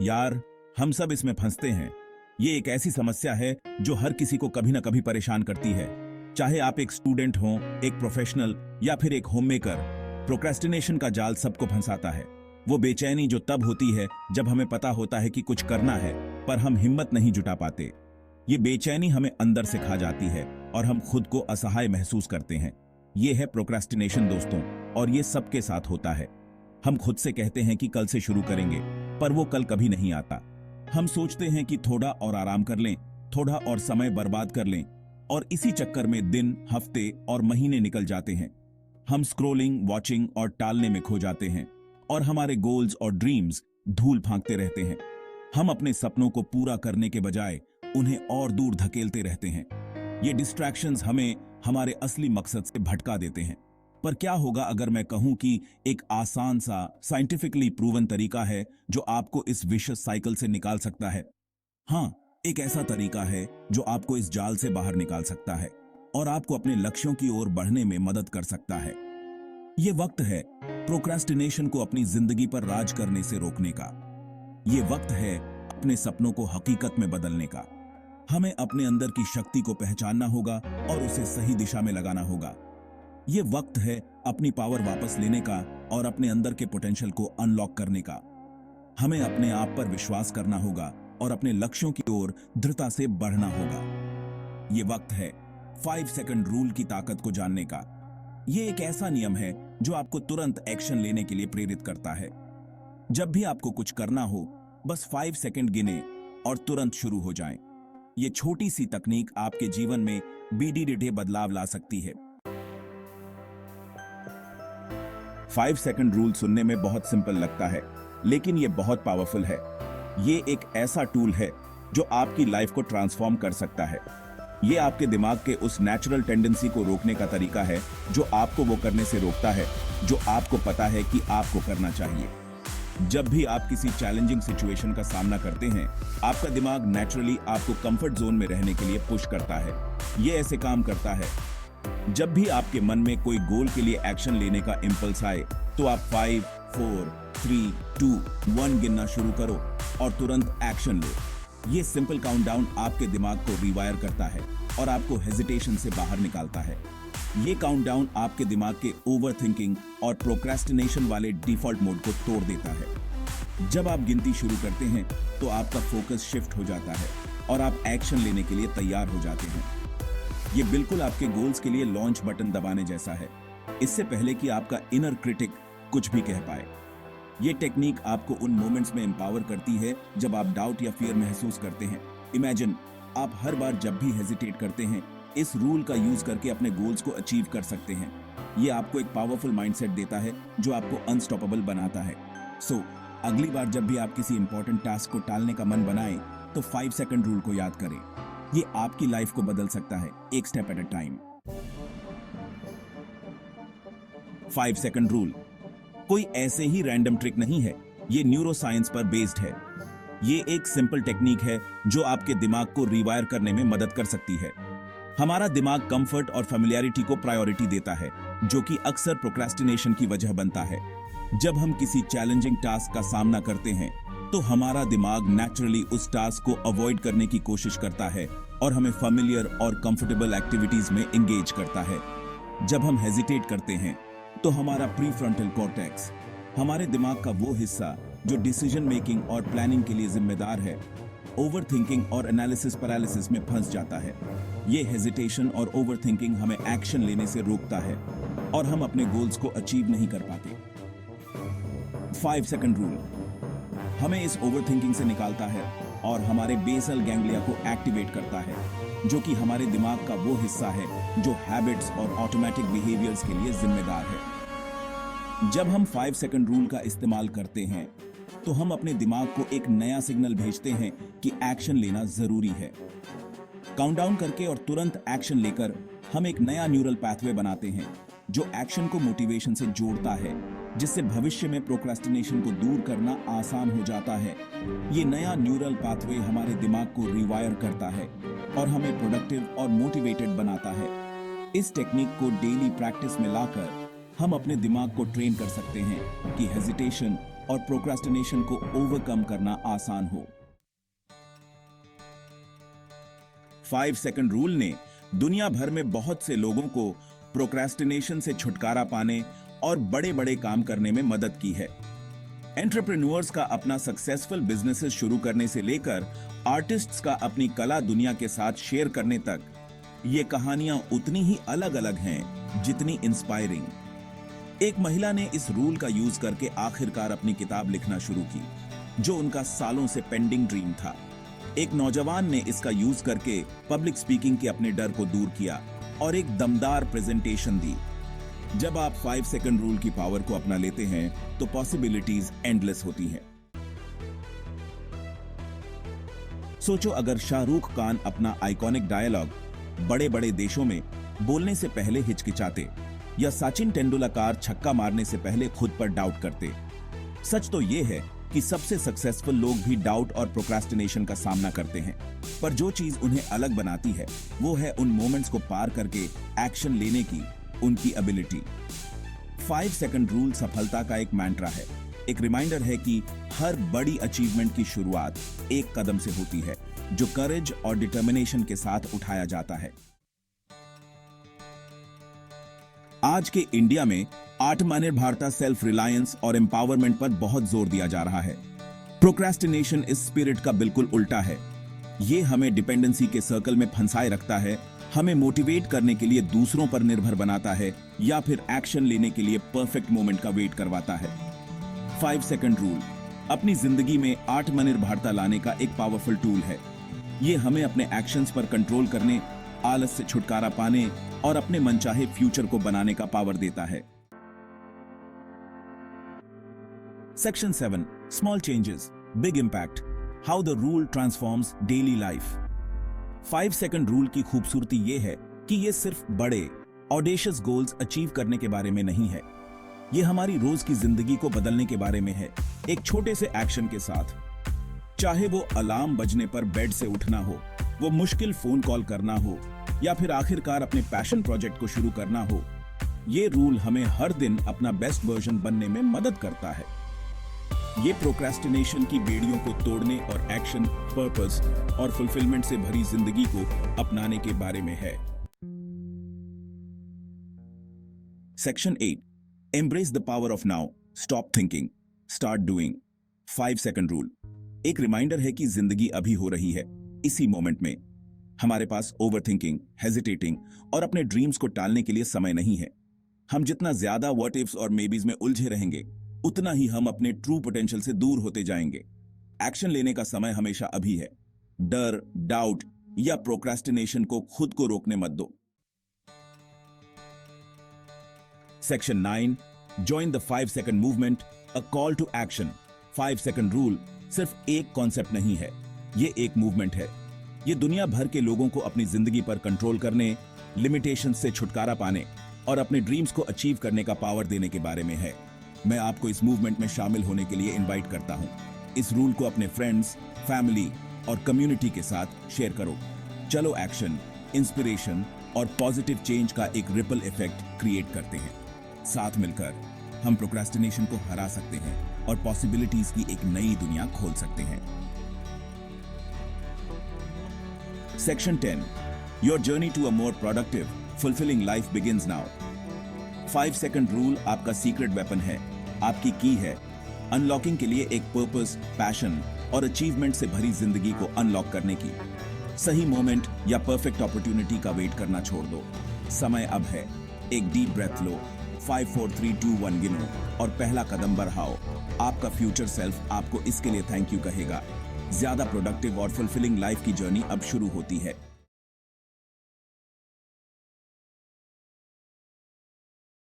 यार, हम सब इसमें फंसते हैं। ये एक ऐसी समस्या है जो हर किसी को कभी ना कभी परेशान करती है। चाहे आप एक स्टूडेंट हो, एक प्रोफेशनल या फिर एक होममेकर, प्रोक्रेस्टिनेशन का जाल सबको फंसाता है। वो बेचैनी जो तब होती है जब हमें पता होता है कि कुछ करना है, पर हम हिम्मत नहीं जुटा पाते। ये बेचैनी हमें अंदर से खा जाती है और हम खुद को असहाय महसूस करते हैं। ये है प्रोक्रेस्टिनेशन दोस्तों, और ये सबके साथ होता है। हम खुद से कहते हैं कि कल से शुरू करेंगे, पर वो कल कभी नहीं आता। हम सोचते हैं कि थोड़ा और आराम कर लें, थोड़ा और समय बर्बाद कर लें, और इसी चक्कर में दिन, हफ्ते और महीने निकल जाते हैं। हम स्क्रोलिंग, वॉचिंग और टालने में खो जाते हैं, और हमारे गोल्स और ड्रीम्स धूल फांकते रहते हैं। हम अपने सपनों को पूरा करने के बजाय उन्हें और दूर धकेलते रहते हैं। ये डिस्ट्रैक्शंस हमें हमारे असली मकसद से भटका देते हैं। पर क्या होगा अगर मैं कहूं कि एक आसान सा, साइंटिफिकली प्रूवन तरीका है जो आपको इस विशियस साइकिल से निकाल सकता है? हाँ, एक ऐसा तरीका है जो आपको इस जाल से बाहर निकाल सकता है और आपको अपने लक्ष्यों की ओर बढ़ने में मदद कर सकता है। ये वक्त है प्रोक्रेस्टिनेशन को अपनी जिंदगी पर राज करने से रोकने का। ये वक्त है अपने सपनों को हकीकत में बदलने का। हमें अपने अंदर की शक्ति को पहचानना होगा और उसे सही दिशा में लगाना होगा। ये वक्त है अपनी पावर वापस लेने का और अपने अंदर के पोटेंशियल को अनलॉक करने का। हमें अपने आप पर विश्वास करना होगा और अपने लक्ष्यों की ओर दृढ़ता से बढ़ना होगा। ये वक्त है 5 सेकंड रूल की ताकत को जानने का। ये एक ऐसा नियम है जो आपको तुरंत एक्शन लेने के लिए प्रेरित करता है। जब भी आपको कुछ करना हो, बस 5 सेकंड गिने और तुरंत शुरू हो जाएं। ये छोटी सी तकनीक आपके जीवन में बीडीडीटे बदलाव ला सकती है। 5 सेकंड रूल सुनने में बहुत सिंपल लगता है, लेकिन ये बहुत पावरफुल है। ये एक ऐसा टूल है जो आपकी लाइफ को ट्रांसफॉर्म कर सकता है। ये आपके दिमाग के उस नेचुरल टेंडेंसी को रोकने का तरीका है जो आपको वो करने से रोकता है जो आपको पता है कि आपको करना चाहिए। जब भी आप किसी चैलेंजिंग सिचुएशन का सामना करते हैं, आपका दिमाग नेचुरली आपको कंफर्ट जोन में रहने के लिए पुश करता है। ये ऐसे काम करता है, जब भी आपके मन में कोई गोल के लिए एक्शन लेने का इंपल्स आए, तो आप 5, 4, 3, 2, 1 गिनना शुरू करो और तुरंत एक्शन लो। ये सिंपल काउंटडाउन आपके दिमाग को रिवायर करता है और आपको हेजिटेशन से बाहर निकालता है। ये काउंटडाउन आपके दिमाग के ओवरथिंकिंग और प्रोक्रेस्टिनेशन वाले डिफॉल्ट मोड को तोड़ देता है। जब आप गिनती शुरू करते हैं, तो आपका फोकस शिफ्ट हो जाता है और आप एक्शन लेने के लिए तैयार हो जाते हैं। ये बिल्कुल आपके गोल्स के लिए लॉन्च बटन दबाने जैसा है, इससे पहले कि आपका इनर क्रिटिक कुछ भी कह पाए। ये टेक्निक आपको उन मोमेंट्स में एम्पावर करती है जब आप डाउट या फियर महसूस करते हैं। इमेजिन, आप हर बार जब भी हेजिटेट करते हैं, इस रूल का यूज करके अपने गोल्स को अचीव कर सकते हैं। ये आपको एक पावरफुल माइंडसेट देता है जो आपको अनस्टॉपेबल बनाता है। सो अगली बार जब भी आप किसी इंपॉर्टेंट टास्क को टालने का मन बनाएं, तो 5 सेकंड रूल को याद करें। ये आपकी लाइफ को बदल सकता है, एक step at a time. 5 second rule कोई ऐसे ही रैंडम ट्रिक नहीं है, ये न्यूरोसाइंस पर बेस्ड है। ये एक सिंपल टेक्निक है जो आपके दिमाग को रिवायर करने में मदद कर सकती है। हमारा दिमाग कंफर्ट और फैमिलियरिटी को प्रायोरिटी देता है, जो कि अक्सर प्रोक्रेस्टिनेशन की वजह बनता है। जब हम किसी चैलेंजिंग टास्क का सामना करते हैं, तो हमारा दिमाग नेचुरली उस टास्क को अवॉइड करने की कोशिश करता है और हमें फैमिलियर और कंफर्टेबल एक्टिविटीज में एंगेज करता है। जब हम हेजिटेट करते हैं, तो हमारा प्रीफ्रंटल कॉर्टेक्स, हमारे दिमाग का वो हिस्सा जो डिसीजन मेकिंग और प्लानिंग के लिए जिम्मेदार है, ओवरथिंकिंग और एनालिसिस पैरालिसिस में फंस जाता है। ये हेजिटेशन और ओवरथिंकिंग हमें एक्शन लेने से रोकता है और हम अपने गोल्स को अचीव नहीं कर पाते। 5 सेकंड रूल हमें इस ओवरथिंकिंग से निकालता है और हमारे बेसल गैंग्लिया को एक्टिवेट करता है, जो कि हमारे दिमाग का वो हिस्सा है जो हैबिट्स और ऑटोमेटिक बिहेवियर्स के लिए जिम्मेदार है। जब हम 5 सेकंड रूल का इस्तेमाल करते हैं, तो हम अपने दिमाग को एक नया सिग्नल भेजते हैं कि एक्शन लेना जरूरी है। काउंटडाउन करके और तुरंत एक्शन लेकर हम एक नया न्यूरल पाथवे बनाते हैं जो एक्शन को मोटिवेशन से जोड़ता है, जिससे भविष्य में प्रोक्रेस्टिनेशन को दूर करना आसान हो जाता है। ये नया न्यूरल पाथवे हमारे दिमाग को रिवायर करता है और हमें प्रोडक्टिव और मोटिवेटेड बनाता है। इस टेक्निक को डेली प्रैक्टिस में लाकर हम अपने दिमाग को ट्रेन कर सकते हैं कि हेजिटेशन और प्रोक्रास्टिनेशन को ओवरकम करना आसान हो। 5 सेकंड रूल ने दुनिया भर में बहुत से लोगों को प्रोक्रास्टिनेशन से छुटकारा पाने और बड़े-बड़े काम करने में मदद की है। एंटरप्रेन्योर्स का अपना सक्सेसफुल बिजनेसेस शुरू करने से लेकर आर्टिस्ट्स का अपनी कला दुनिया के साथ शेयर करने तक, ये कहानियां उतनी ही अलग-अलग हैं जितनी इंस्पायरिंग। एक महिला ने इस रूल का यूज करके आखिरकार अपनी किताब लिखना शुरू की, जो उनका सालों से पेंडिंग ड्रीम था। एक नौजवान ने इसका यूज करके पब्लिक स्पीकिंग के अपने डर को दूर किया और एक दमदार प्रेजेंटेशन दी। जब आप 5 सेकंड रूल की पावर को अपना लेते हैं तो पॉसिबिलिटीज एंडलेस होती हैं। सोचो अगर शाहरुख खान अपना आइकॉनिक डायलॉग बड़े-बड़े देशों में बोलने से पहले हिचकिचाते, या सचिन तेंदुलकर छक्का मारने से पहले खुद पर डाउट करते। सच तो यह है कि सबसे सक्सेसफुल लोग भी डाउट और प्रोक्रास्टिनेशन का सामना करते हैं, पर जो चीज उन्हें अलग बनाती है वो है उन मोमेंट्स को पार करके एक्शन लेने की उनकी एबिलिटी। 5 सेकंड रूल सफलता का एक मैंट्रा है, एक रिमाइंडर है कि हर बड़ी अचीवमेंट की शुरुआत एक कदम से होती है, जो करेज और डिटर्मिनेशन के साथ उठाया जाता है। आज के इंडिया में आत्मनिर्भरता, सेल्फ रिलायंस और एम्पावरमेंट पर बहुत जोर दिया जा रहा है। प्रोक्रास्टिनेशन इस स्पिरिट का बिल्कुल उल्टा है। ये हमें डिपेंडेंसी के सर्कल में फंसाए रखता है, हमें मोटिवेट करने के लिए दूसरों पर निर्भर बनाता है, या फिर एक्शन लेने के लिए परफेक्ट मोमेंट का वेट करवाता है। 5 सेकंड रूल अपनी जिंदगी में आत्मनिर्भरता लाने का एक पावरफुल टूल है। ये हमें अपने एक्शंस पर कंट्रोल करने, आलस से छुटकारा पाने और अपने मनचाहे फ्यूचर को बनाने का पावर देता है। Section 7, small changes, big impact, how the rule transforms daily life. 5 second rule की खूबसूरती यह है कि यह सिर्फ बड़े ऑडेशियस गोल्स अचीव करने के बारे में नहीं है, यह हमारी रोज की जिंदगी को बदलने के बारे में है। एक छोटे से एक्शन के साथ, चाहे वो अलार्म बजने पर बेड से उठना हो, वो मुश्किल फोन कॉल करना हो, या फिर आखिरकार अपने पैशन प्रोजेक्ट को शुरू करना हो, ये रूल हमें हर दिन अपना बेस्ट वर्जन बनने में मदद करता है। ये प्रोक्रास्टिनेशन की बेड़ियों को तोड़ने और एक्शन, पर्पस और फुलफिलमेंट से भरी जिंदगी को अपनाने के बारे में है। Section 8, embrace the power of now, stop thinking, start doing. 5 second rule एक रिमाइंडर है कि जिंदगी अभी हो रही है, इसी मोमेंट में। हमारे पास ओवरथिंकिंग, हेजिटेटिंग और अपने ड्रीम्स को टालने के लिए समय नहीं है। हम जितना ज्यादा व्हाट इफ्स और मेबीज में उलझे रहेंगे, उतना ही हम अपने ट्रू पोटेंशियल से दूर होते जाएंगे। एक्शन लेने का समय हमेशा अभी है। डर, डाउट या प्रोक्रास्टिनेशन को खुद को रोकने मत दो। Section 9, join the 5 second movement, a call to action. 5 second rule सिर्फ एक कॉन्सेप्ट नहीं है, ये एक मूवमेंट है। ये दुनिया भर के लोगों को अपनी जिंदगी पर कंट्रोल करने, लिमिटेशंस से छुटकारा पाने और अपने ड्रीम्स को अचीव करने का पावर देने के बारे में है। मैं आपको इस मूवमेंट में शामिल होने के लिए इनवाइट करता हूं। इस रूल को अपने फ्रेंड्स, फैमिली और कम्युनिटी के साथ शेयर करो। चलो एक्शन, इंस्पिरेशन और पॉजिटिव चेंज का एक रिपल इफेक्ट क्रिएट करते हैं। साथ मिलकर हम प्रोक्रास्टिनेशन को हरा सकते हैं और पॉसिबिलिटीज की एक नई दुनिया खोल सकते हैं। Section 10, your journey to a more productive, fulfilling life begins now. 5 second rule आपका सीक्रेट वेपन है, आपकी की है अनलॉकिंग के लिए एक पर्पस, पैशन और अचीवमेंट से भरी जिंदगी को अनलॉक करने की। सही मोमेंट या परफेक्ट अपॉर्चुनिटी का वेट करना छोड़ दो। समय अब है। एक डीप ब्रेथ लो, 5 4 3 2 1 गिनो और पहला कदम बढ़ाओ। आपका फ्यूचर सेल्फ आपको इसके लिए थैंक यू कहेगा। ज्यादा प्रोडक्टिव और फुलफिलिंग लाइफ की जर्नी अब शुरू होती है।